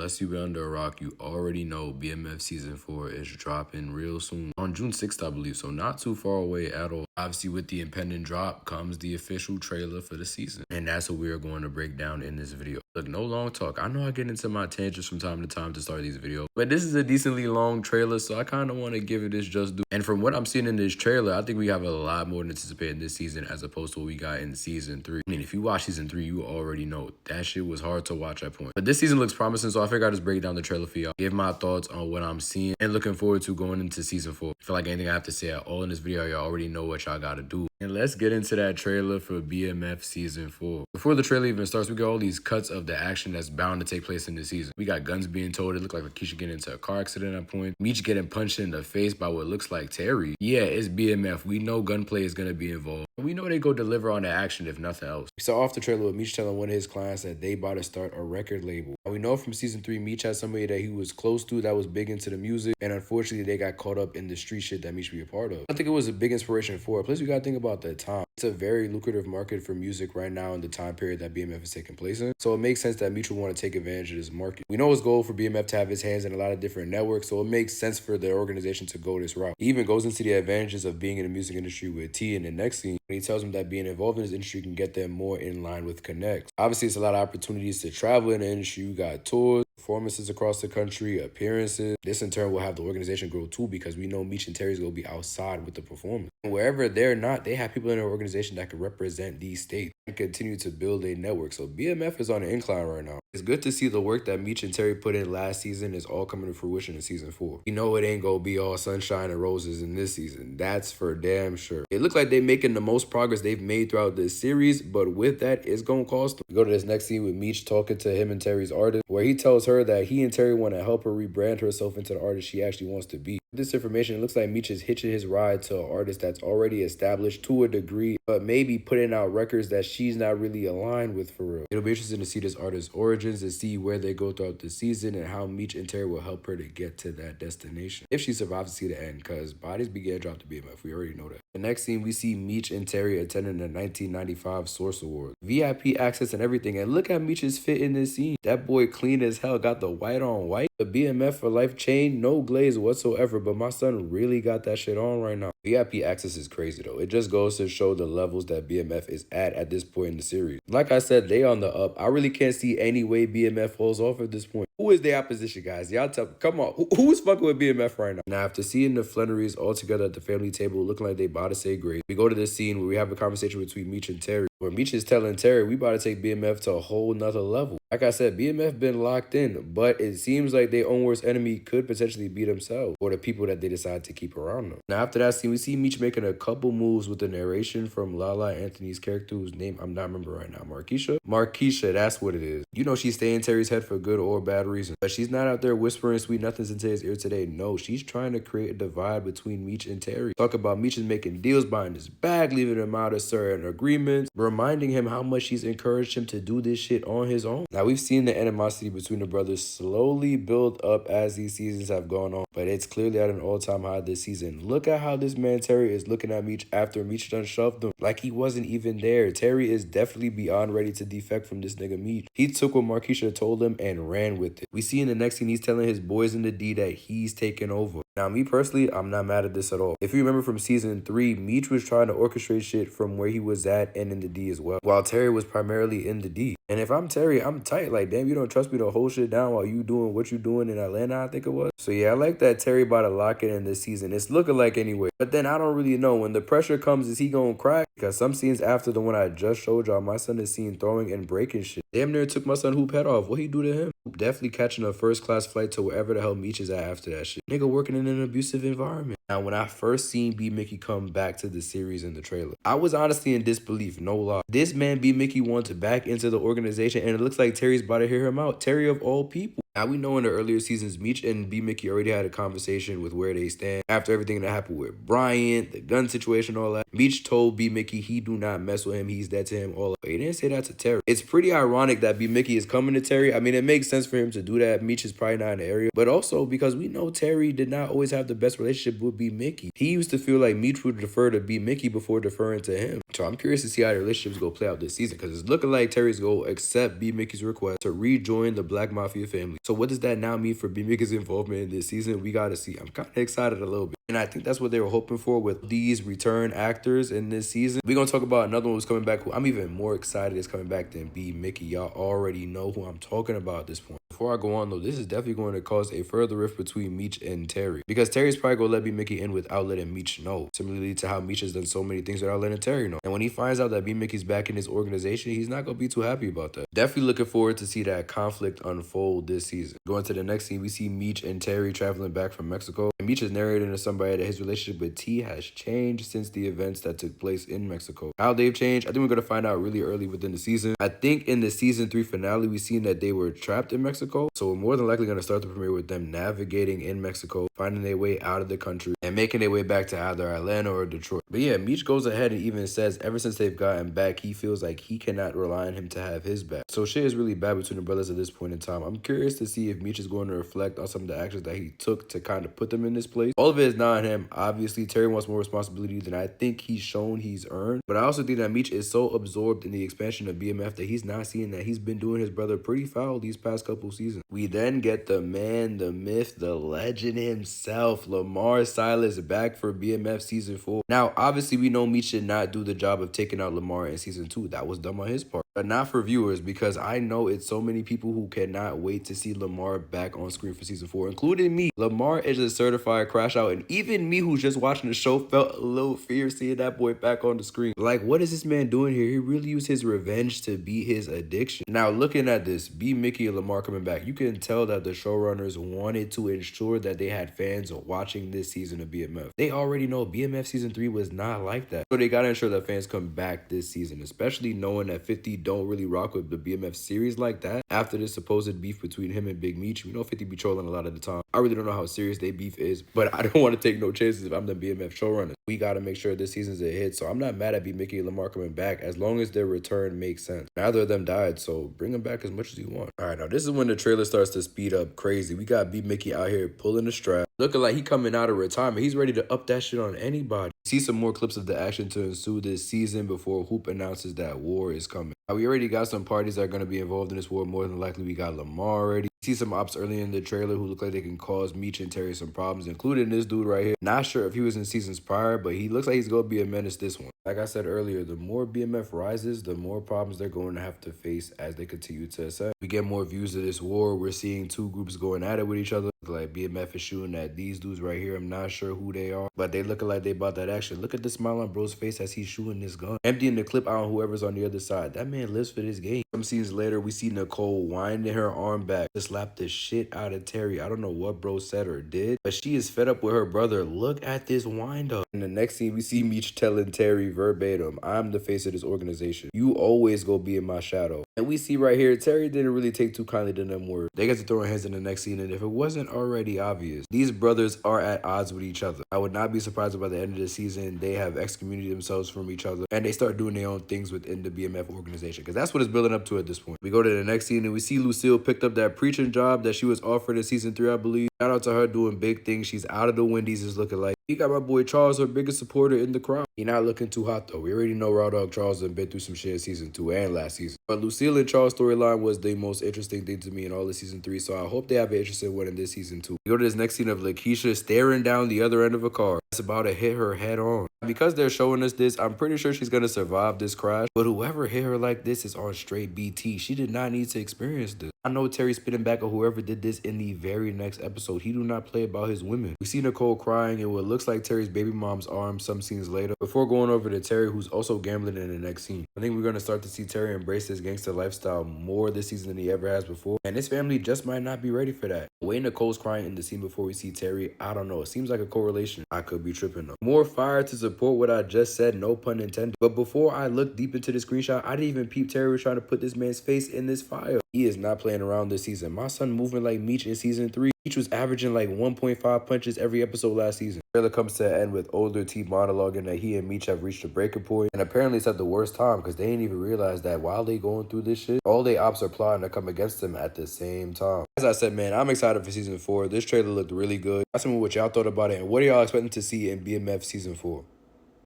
unless you've been under a rock, you already know BMF Season 4 is dropping real soon. On June 6th, I believe, so not too far away at all. Obviously, with the impending drop comes the official trailer for the season. And that's what we are going to break down in this video. Look, no long talk. I know I get into my tangents from time to time to start these videos, but this is a decently long trailer, so I kind of want to give it its just due. And from what I'm seeing in this trailer, I think we have a lot more to anticipate in this season as opposed to what we got in Season 3. I mean, if you watch Season 3, you already know that shit was hard to watch at point. But this season looks promising, so I figured I'd just break down the trailer for y'all, give my thoughts on what I'm seeing, and looking forward to going into Season 4. I feel like anything I have to say at all in this video, y'all already know what y'all gotta do. And let's get into that trailer for BMF Season 4. Before the trailer even starts, we got all these cuts of the action that's bound to take place in this season. We got guns being told. It looked like Lakeisha getting into a car accident at point. Meech getting punched in the face by what looks like Terry. Yeah, it's BMF. We know gunplay is gonna be involved. We know they go deliver on the action if nothing else. We saw off the trailer with Meech telling one of his clients that they about to start a record label. And we know from Season 3, Meech had somebody that he was close to that was big into the music, and unfortunately they got caught up in the street shit that Meech be a part of. I think it was a big inspiration for it. Plus, we gotta think about the time. It's a very lucrative market for music right now in the time period that BMF is taking place in. So it makes sense that Meech would want to take advantage of this market. We know his goal for BMF to have his hands in a lot of different networks, so it makes sense for the organization to go this route. He even goes into the advantages of being in the music industry with T in the next scene. He tells him that being involved in this industry can get them more in line with Connect. Obviously, it's a lot of opportunities to travel in the industry. You got tours, performances across the country, appearances. This in turn will have the organization grow too, because we know Meech and Terry's going to be outside with the performance. And wherever they're not, they have people in their organization that can represent these states and continue to build a network. So BMF is on an incline right now. It's good to see the work that Meech and Terry put in last season is all coming to fruition in Season 4. You know it ain't gonna be all sunshine and roses in this season. That's for damn sure. It looked like they're making the most progress they've made throughout this series, but with that, it's gonna cost them. We go to this next scene with Meech talking to him and Terry's artist, where he tells her that he and Terry want to help her rebrand herself into the artist she actually wants to be. With this information, it looks like Meech is hitching his ride to an artist that's already established to a degree, but maybe putting out records that she's not really aligned with for real. It'll be interesting to see this artist's origins and see where they go throughout the season and how Meech and Terry will help her to get to that destination if she survives to see the end, because bodies be getting dropped to BMF. We already know that. The next scene, we see Meech and Terry attending the 1995 Source Awards. VIP access and everything, and look at Meech's fit in this scene. That boy clean as hell, got the white on white, the BMF for life chain, no glaze whatsoever, but my son really got that shit on right now. VIP access is crazy though. It just goes to show the levels that BMF is at this point in the series. Like I said, they on the up. I really can't see any way BMF falls off at this point. Who is the opposition, guys? Y'all tell me. Come on. Who's fucking with BMF right now? Now, after seeing the Flenories all together at the family table looking like they about to say great, we go to this scene where we have a conversation between Meech and Terry, where Meech is telling Terry we about to take BMF to a whole nother level. Like I said, BMF been locked in, but it seems like their own worst enemy could potentially be themselves or the people that they decide to keep around them. Now, after that scene, we see Meech making a couple moves with the narration from Lala Anthony's character, whose name I'm not remember right now. Markeisha, that's what it is. You know she's staying in Terry's head for good or bad reason, but she's not out there whispering sweet nothings into his ear today. No, she's trying to create a divide between Meech and Terry. Talk about Meech is making deals behind his back, leaving him out of certain agreements, reminding him how much she's encouraged him to do this shit on his own. Now, we've seen the animosity between the brothers slowly build up as these seasons have gone on, but it's clearly at an all-time high this season. Look at how this man Terry is looking at Meech after Meech done shoved him like he wasn't even there. Terry is definitely beyond ready to defect from this nigga Meech. He took what Markeisha told him and ran with it. We see in the next scene he's telling his boys in the D that he's taking over. Now, me personally, I'm not mad at this at all. If you remember from Season 3, Meech was trying to orchestrate shit from where he was at and in the D as well, while Terry was primarily in the D. And if I'm Terry, I'm tight. Like, damn, you don't trust me to hold shit down while you doing what you doing in Atlanta, I think it was. So yeah, I like that Terry about to lock it in this season. It's looking like anyway. But then I don't really know. When the pressure comes, is he gonna crack? Because some scenes after the one I just showed y'all, my son is seen throwing and breaking shit. Damn near took my son Hoop head off. What he do to him? Definitely catching a first-class flight to wherever the hell Meech is at after that shit. Nigga working in an abusive environment. Now, when I first seen B Mickey come back to the series in the trailer, I was honestly in disbelief, no lie. This man B Mickey wanted back into the organization, and it looks like Terry's about to hear him out. Terry of all people. Now, we know in the earlier seasons, Meech and B Mickey already had a conversation with where they stand after everything that happened with Bryant, the gun situation, all that. Meech told B Mickey he do not mess with him, he's dead to him, all that. But he didn't say that to Terry. It's pretty ironic that B Mickey is coming to Terry. I mean, it makes sense for him to do that. Meech is probably not in the area, but also because we know Terry did not always have the best relationship with B Mickey. He used to feel like Meech would defer to B Mickey before deferring to him. So I'm curious to see how the relationships go play out this season, because it's looking like Terry's going to accept B Mickey's request to rejoin the Black Mafia family. So what does that now mean for B Mickey's involvement in this season? We got to see. I'm kind of excited a little bit. And I think that's what they were hoping for with these return actors in this season. We're going to talk about another one who's coming back who I'm even more excited is coming back than B Mickey. Y'all already know who I'm talking about at this point. Before I go on though, this is definitely going to cause a further rift between Meech and Terry. Because Terry's probably going to let B Mickey in without letting Meech know. Similarly to how Meech has done so many things without letting Terry know. And when he finds out that B Mickey's back in his organization, he's not going to be too happy about that. Definitely looking forward to see that conflict unfold this season. Going to the next scene, we see Meech and Terry traveling back from Mexico. And Meech is narrating to somebody that his relationship with T has changed since the events that took place in Mexico. How they've changed, I think we're going to find out really early within the season. I think in the season 3 finale, we seen that they were trapped in Mexico. So we're more than likely going to start the premiere with them navigating in Mexico, finding their way out of the country, and making their way back to either Atlanta or Detroit. But yeah, Meech goes ahead and even says ever since they've gotten back, he feels like he cannot rely on him to have his back. So shit is really bad between the brothers at this point in time. I'm curious to see if Meech is going to reflect on some of the actions that he took to kind of put them in this place. All of it is not on him. Obviously, Terry wants more responsibility than I think he's shown he's earned. But I also think that Meech is so absorbed in the expansion of BMF that he's not seeing that he's been doing his brother pretty foul these past couple seasons. We then get the man, the myth, the legend himself, Lamar Silas, back for BMF season 4. Now, obviously, we know Meech should not do the job of taking out Lamar in season 2. That was dumb on his part. But not for viewers, because I know it's so many people who cannot wait to see Lamar back on screen for season 4, including me. Lamar is a certified crash out, and even me who's just watching the show felt a little fear seeing that boy back on the screen. Like, what is this man doing here? He really used his revenge to beat his addiction. Now, looking at this, B Mickey and Lamar coming back, you can tell that the showrunners wanted to ensure that they had fans watching this season of BMF. They already know BMF season 3 was not like that. So they gotta ensure that fans come back this season, especially knowing that 50 don't really rock with the BMF series like that. After this supposed beef between him and Big Meech, we know 50 be trolling a lot of the time. I really don't know how serious they beef is, but I don't want to take no chances if I'm the BMF showrunner. We gotta make sure this season's a hit, so I'm not mad at B Mickey and Lamar coming back as long as their return makes sense. Neither of them died, so bring them back as much as you want. Alright, now this is when the trailer starts to speed up crazy. We got B Mickey out here pulling the strap, looking like he coming out of retirement. He's ready to up that shit on anybody. See some more clips of the action to ensue this season before Hoop announces that war is coming. Now, we already got some parties that are going to be involved in this war. More than likely, we got Lamar already. See some ops early in the trailer who look like they can cause Meech and Terry some problems, including this dude right here. Not sure if he was in seasons prior, but he looks like he's going to be a menace this one. Like I said earlier, the more BMF rises, the more problems they're going to have to face as they continue to ascend. We get more views of this war. We're seeing two groups going at it with each other. Like BMF is shooting at these dudes right here. I'm not sure who they are, but they looking like they about that action. Look at the smile on bro's face as he's shooting this gun, emptying the clip out on whoever's on the other side. That man lives for this game. Some scenes later, we see Nicole winding her arm back to slap the shit out of Terry. I don't know what bro said or did, but she is fed up with her brother. Look at this wind up. In the next scene, we see Meech telling Terry verbatim, "I'm the face of this organization. You always go be in my shadow." And we see right here, Terry didn't really take too kindly to them words. They get to throwing hands in the next scene, and if it wasn't already obvious, these brothers are at odds with each other. I would not be surprised if by the end of the season, they have excommunicated themselves from each other, and they start doing their own things within the BMF organization, because that's what it's building up to at this point. We go to the next scene, and we see Lucille picked up that preaching job that she was offered in season 3, I believe. Shout out to her doing big things. She's out of the Wendy's, is looking like. You got my boy Charles, her biggest supporter in the crowd. He not looking too hot though. We already know Raw Dog Charles has been through some shit in season 2 and last season. But Lucille and Charles' storyline was the most interesting thing to me in all of season 3, so I hope they have an interesting one in this season 2. We go to this next scene of Lakeisha staring down the other end of a car that's about to hit her head on. Because they're showing us this, I'm pretty sure she's gonna survive this crash. But whoever hit her like this is on straight BT. She did not need to experience this. I know Terry spitting back on whoever did this in the very next episode. He do not play about his women. We see Nicole crying in what looks like Terry's baby mom's arms some scenes later, before going over to Terry, who's also gambling in the next scene. I think we're going to start to see Terry embrace his gangster lifestyle more this season than he ever has before, and his family just might not be ready for that. The way Nicole's crying in the scene before we see Terry, I don't know. It seems like a correlation. I could be tripping though. More fire to support what I just said, no pun intended. But before I looked deep into the screenshot, I didn't even peep Terry was trying to put this man's face in this fire. He is not playing around this season. My son moving like Meech in season 3. Meech was averaging like 1.5 punches every episode last season. The trailer comes to an end with older T monologuing that he and Meech have reached a breaking point, and apparently it's at the worst time because they ain't even realize that while they going through this shit, all they ops are plotting to come against them at the same time. As I said, man, I'm excited for season 4. This trailer looked really good. Ask me what y'all thought about it, and what are y'all expecting to see in BMF season 4?